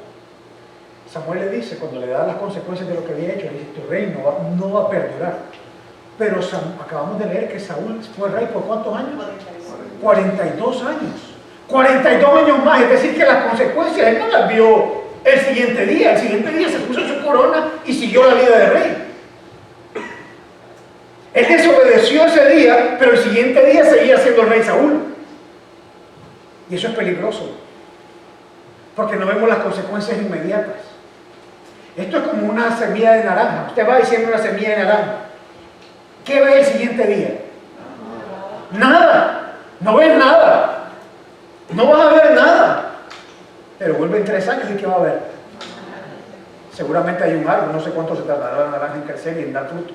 Samuel le dice, cuando le da las consecuencias de lo que había hecho, le dice, tu reino no va a perdurar. Pero acabamos de leer que Saúl fue rey por ¿cuántos años? 42 años. 42 años más, es decir, que las consecuencias él no las vio el siguiente día. El siguiente día se puso su corona y siguió la vida de rey. Él desobedeció ese día, pero el siguiente día seguía siendo el rey Saúl. Y eso es peligroso, porque no vemos las consecuencias inmediatas. Esto es como una semilla de naranja. Usted va diciendo una semilla de naranja. ¿Qué ve el siguiente día? Nada. No ves nada. No vas a ver nada. Pero vuelven 3 años y ¿qué va a haber? Seguramente hay un árbol, no sé cuánto se tardará la naranja en crecer y en dar fruto.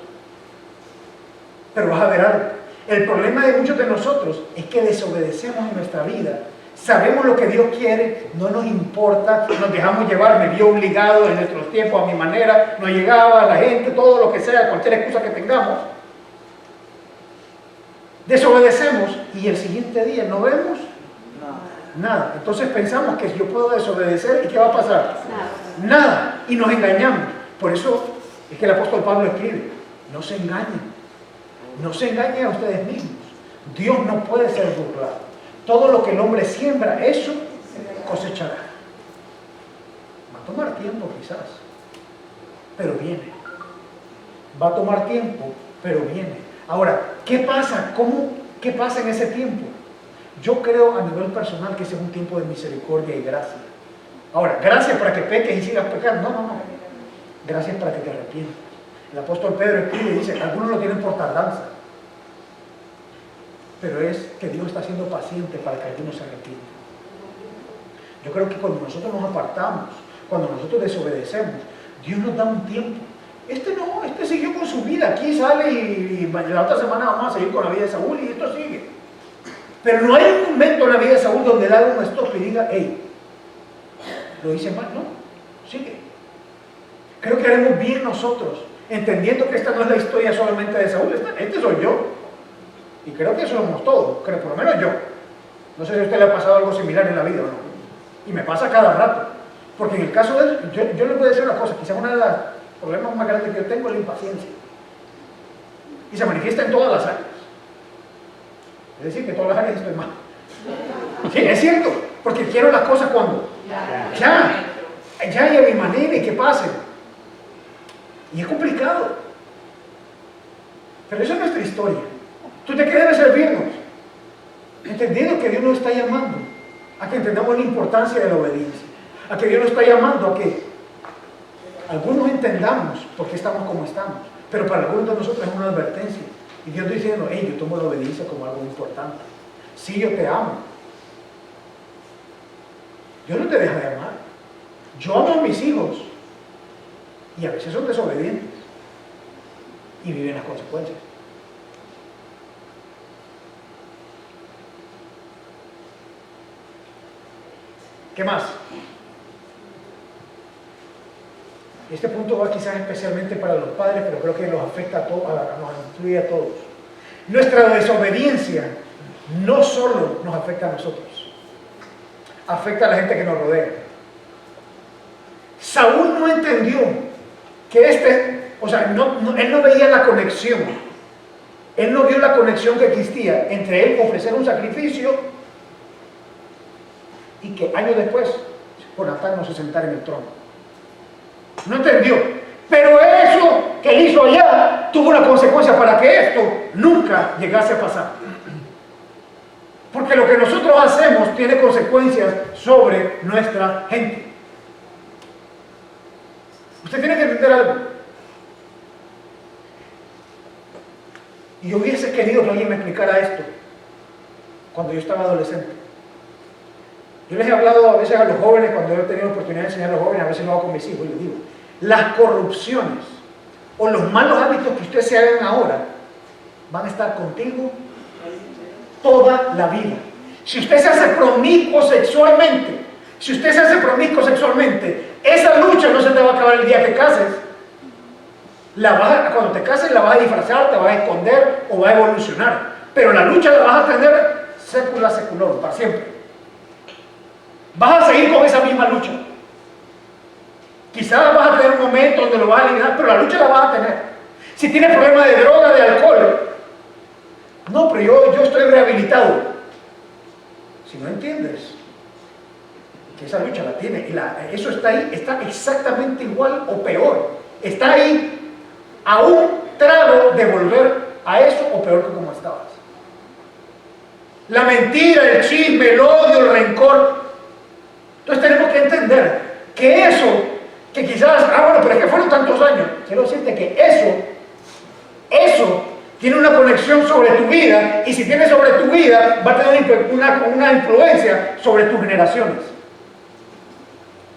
Pero vas a ver algo. El problema de muchos de nosotros es que desobedecemos en nuestra vida Sabemos lo que Dios quiere, no nos importa, nos dejamos llevar, me vi obligado en nuestros tiempos a mi manera, no llegaba la gente, todo lo que sea, cualquier excusa que tengamos. Desobedecemos y el siguiente día no vemos nada. Entonces pensamos que yo puedo desobedecer y ¿qué va a pasar? Nada. Y nos engañamos. Por eso es que el apóstol Pablo escribe, no se engañen. No se engañen a ustedes mismos. Dios no puede ser burlado. Todo lo que el hombre siembra, eso cosechará. Va a tomar tiempo quizás, pero viene. Va a tomar tiempo, pero viene. Ahora, ¿qué pasa? ¿Qué pasa en ese tiempo? Yo creo a nivel personal que ese es un tiempo de misericordia y gracia. Ahora, gracias para que peques y sigas pecando. No. Gracias para que te arrepientas. El apóstol Pedro escribe y dice, algunos lo tienen por tardanza. Pero es que Dios está siendo paciente para que algunos se arrepientan. Yo creo que cuando nosotros nos apartamos, cuando nosotros desobedecemos, Dios nos da un tiempo. Este siguió con su vida, aquí sale y la otra semana vamos a seguir con la vida de Saúl y esto sigue. Pero no hay un momento en la vida de Saúl donde le haga un stop y diga, hey, lo hice mal, no, sigue. Creo que haremos bien nosotros, entendiendo que esta no es la historia solamente de Saúl, este soy yo. Y creo que somos todos, creo, por lo menos yo. No sé si a usted le ha pasado algo similar en la vida o no. Y me pasa cada rato. Porque en el caso de él, yo le voy a decir una cosa, quizás uno de los problemas más grandes que yo tengo es la impaciencia. Y se manifiesta en todas las áreas. Es decir, que en todas las áreas estoy mal. Sí, es cierto, porque quiero las cosas cuando. Ya y a mi manera y que pasen. Y es complicado. Pero esa es nuestra historia. Tú te quieres servirnos, entendiendo que Dios nos está llamando a que entendamos la importancia de la obediencia, a que Dios nos está llamando a que algunos entendamos por qué estamos como estamos, pero para algunos de nosotros es una advertencia. Y Dios está diciendo, hey, yo tomo la obediencia como algo importante. Sí, yo te amo. Dios no te deja de amar. Yo amo a mis hijos y a veces son desobedientes y viven las consecuencias. ¿Qué más? Este punto va quizás especialmente para los padres, pero creo que nos afecta a todos, nos influye a todos. Nuestra desobediencia no solo nos afecta a nosotros, afecta a la gente que nos rodea. Saúl no entendió que él no veía la conexión, él no vio la conexión que existía entre él ofrecer un sacrificio y que años después Jonatán no se sentara en el trono. No entendió. Pero eso que él hizo allá tuvo una consecuencia para que esto nunca llegase a pasar. Porque lo que nosotros hacemos tiene consecuencias sobre nuestra gente. Usted tiene que entender algo. Y yo hubiese querido que alguien me explicara esto cuando yo estaba adolescente. Yo les he hablado a veces a los jóvenes, cuando he tenido la oportunidad de enseñar a los jóvenes, a veces lo hago con mis hijos, y les digo, las corrupciones o los malos hábitos que ustedes se hagan ahora van a estar contigo toda la vida. Si usted se hace promiscuo sexualmente, esa lucha no se te va a acabar el día que cases. Cuando te cases la vas a disfrazar, te vas a esconder o va a evolucionar. Pero la lucha la vas a tener sécula secular, para siempre. Vas a seguir con esa misma lucha. Quizás vas a tener un momento donde lo vas a eliminar, pero la lucha la vas a tener. Si tienes problemas de droga, de alcohol, no, pero yo estoy rehabilitado. Si no entiendes que esa lucha la tiene, y eso está ahí, está exactamente igual o peor. Está ahí a un trago de volver a eso o peor que como estabas. La mentira, el chisme, el odio, el rencor. Entonces tenemos que entender que eso, que quizás, bueno, pero es que fueron tantos años, quiero decirte que eso tiene una conexión sobre tu vida, y si tiene sobre tu vida, va a tener una influencia sobre tus generaciones.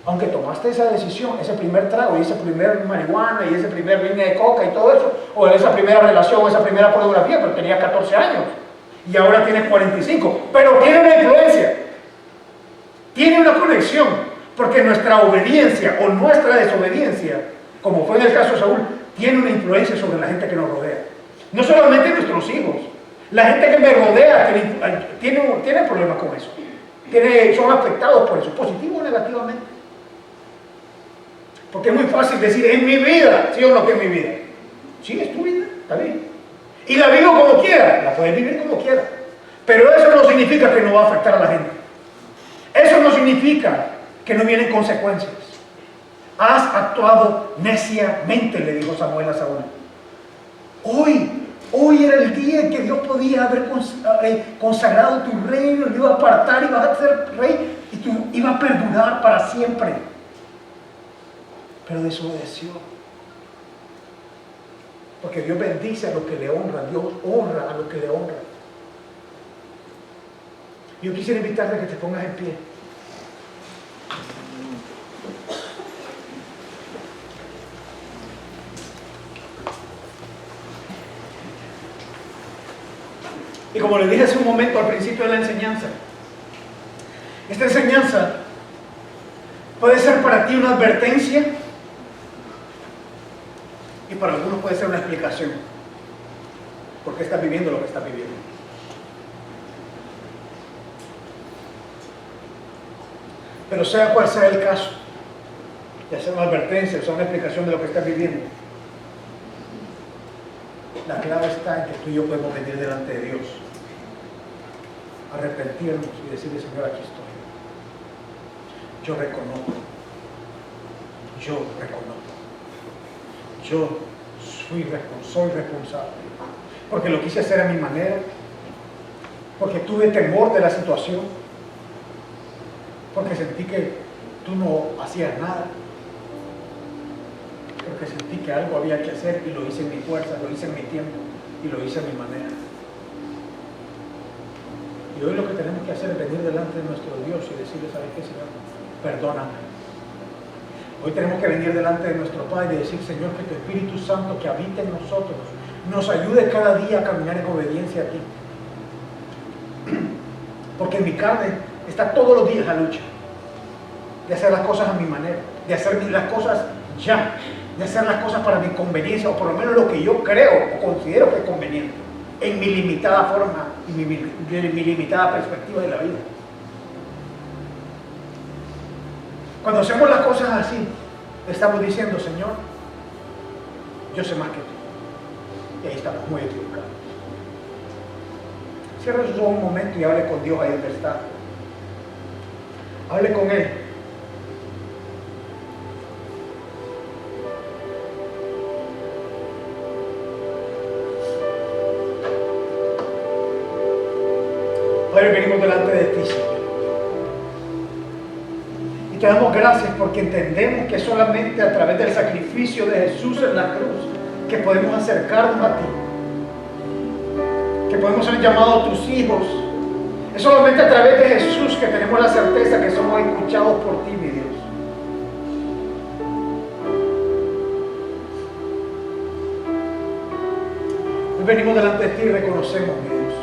Aunque tomaste esa decisión, ese primer trago, y ese primer marihuana, y ese primer línea de coca y todo eso, o esa primera relación, o esa primera pornografía, pero tenías 14 años, y ahora tienes 45, pero tiene una influencia. Tiene una conexión, porque nuestra obediencia o nuestra desobediencia, como fue en el caso de Saúl, tiene una influencia sobre la gente que nos rodea. No solamente nuestros hijos, la gente que me rodea tiene problemas con eso. Son afectados por eso, positivo o negativamente. Porque es muy fácil decir, es mi vida, ¿sí o no que es mi vida? Sí, es tu vida, está bien. Y la vivo como quiera, la puedes vivir como quiera. Pero eso no significa que no va a afectar a la gente. Eso no significa que no vienen consecuencias. Has actuado neciamente, le dijo Samuel a Saúl. Hoy era el día en que Dios podía haber consagrado tu reino, lo iba a apartar y vas a ser rey y tú ibas a perdurar para siempre. Pero desobedeció. Porque Dios bendice a los que le honran, Dios honra a los que le honran. Yo quisiera invitarte a que te pongas en pie. Y como les dije hace un momento al principio de la enseñanza, esta enseñanza puede ser para ti una advertencia y para algunos puede ser una explicación por qué estás viviendo lo que estás viviendo. Pero sea cual sea el caso, ya sea una advertencia o sea una explicación de lo que estás viviendo, la clave está en que tú y yo podemos venir delante de Dios, arrepentirnos y decirle, Señor, aquí estoy. Yo reconozco. Yo soy responsable. Porque lo quise hacer a mi manera. Porque tuve temor de la situación. Porque sentí que tú no hacías nada. Porque sentí que algo había que hacer y lo hice en mi fuerza, lo hice en mi tiempo y lo hice a mi manera. Y hoy lo que tenemos que hacer es venir delante de nuestro Dios y decirle, ¿sabes qué, Señor? Perdóname. Hoy tenemos que venir delante de nuestro Padre y decir, Señor, que tu Espíritu Santo que habita en nosotros nos ayude cada día a caminar en obediencia a ti. Porque en mi carne está todos los días la lucha de hacer las cosas a mi manera, de hacer las cosas ya, de hacer las cosas para mi conveniencia, o por lo menos lo que yo creo o considero que es conveniente, en mi limitada forma y mi limitada perspectiva de la vida. Cuando hacemos las cosas así, estamos diciendo, Señor, yo sé más que tú. Y ahí estamos muy equivocados. Cierra sus ojos un momento y hable con Dios ahí donde está. Hable con Él. Padre, venimos delante de ti, Señor. Y te damos gracias porque entendemos que solamente a través del sacrificio de Jesús en la cruz que podemos acercarnos a ti, que podemos ser llamados tus hijos. Es solamente a través de Jesús que tenemos la certeza que somos escuchados por ti, mi Dios. Hoy venimos delante de ti y reconocemos, mi Dios,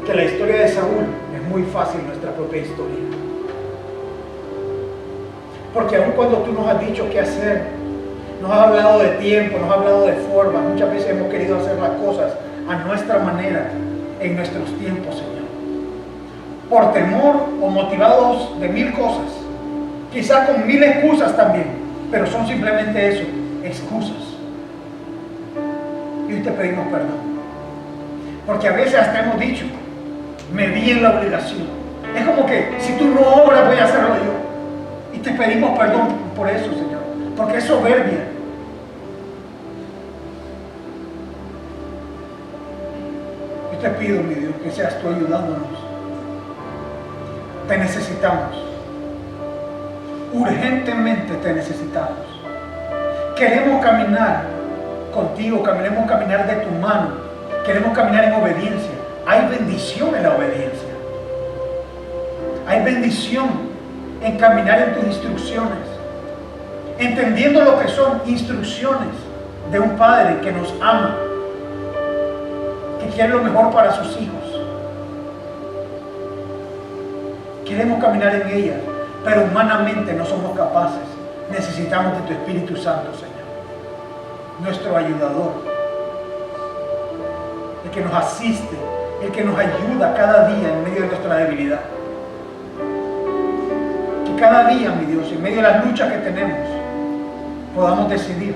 que la historia de Saúl es muy fácil, nuestra propia historia. Porque aun cuando tú nos has dicho qué hacer, nos has hablado de tiempo, nos has hablado de forma, muchas veces hemos querido hacer las cosas a nuestra manera, en nuestros tiempos, Señor. Por temor o motivados de mil cosas, quizá con mil excusas también, pero son simplemente eso, excusas. Y hoy te pedimos perdón. Porque a veces hasta hemos dicho, me vi en la obligación. Es como que si tú no obras, voy a hacerlo yo. Y te pedimos perdón por eso, Señor. Porque es soberbia. Yo te pido, mi Dios, que seas tú ayudándonos. Te necesitamos. Urgentemente te necesitamos. Queremos caminar contigo, queremos caminar de tu mano. Queremos caminar en obediencia. Hay bendición en la obediencia. Hay bendición en caminar en tus instrucciones. Entendiendo lo que son instrucciones de un padre que nos ama, que quiere lo mejor para sus hijos. Queremos caminar en ella, pero humanamente no somos capaces. Necesitamos de tu Espíritu Santo, Señor, nuestro ayudador, el que nos asiste, el que nos ayuda cada día en medio de nuestra debilidad. Que cada día, mi Dios, en medio de las luchas que tenemos, podamos decidir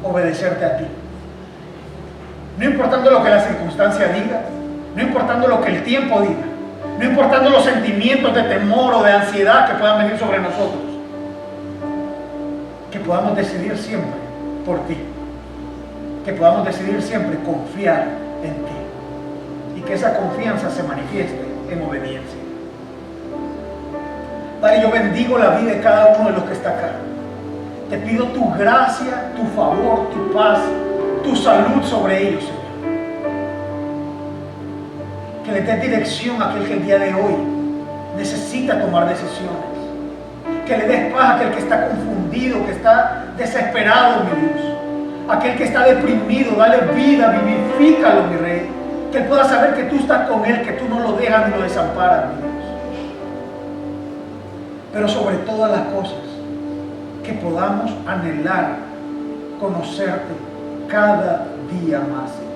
obedecerte a ti. No importando lo que la circunstancia diga, no importando lo que el tiempo diga, no importando los sentimientos de temor o de ansiedad que puedan venir sobre nosotros, que podamos decidir siempre por ti, que podamos decidir siempre confiar en ti y que esa confianza se manifieste en obediencia. Padre, yo bendigo la vida de cada uno de los que está acá. Te pido tu gracia, tu favor, tu paz, tu salud sobre ellos, Señor. Que le des dirección a aquel que el día de hoy necesita tomar decisiones. Que le des paz a aquel que está confundido, que está desesperado, mi Dios. Aquel que está deprimido, dale vida, vivifícalo, mi Rey. Que él pueda saber que tú estás con él, que tú no lo dejas ni lo desamparas, mi Dios. Pero sobre todas las cosas, que podamos anhelar conocerte cada día más, Señor.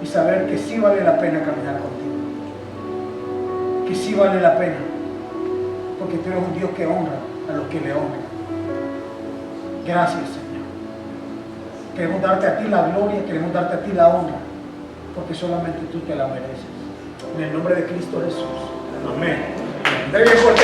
Y saber que sí vale la pena caminar contigo. Que sí vale la pena. Porque tú eres un Dios que honra a los que le honran. Gracias, Señor. Queremos darte a ti la gloria, queremos darte a ti la honra, porque solamente tú te la mereces. En el nombre de Cristo Jesús. Amén. Denle fuerte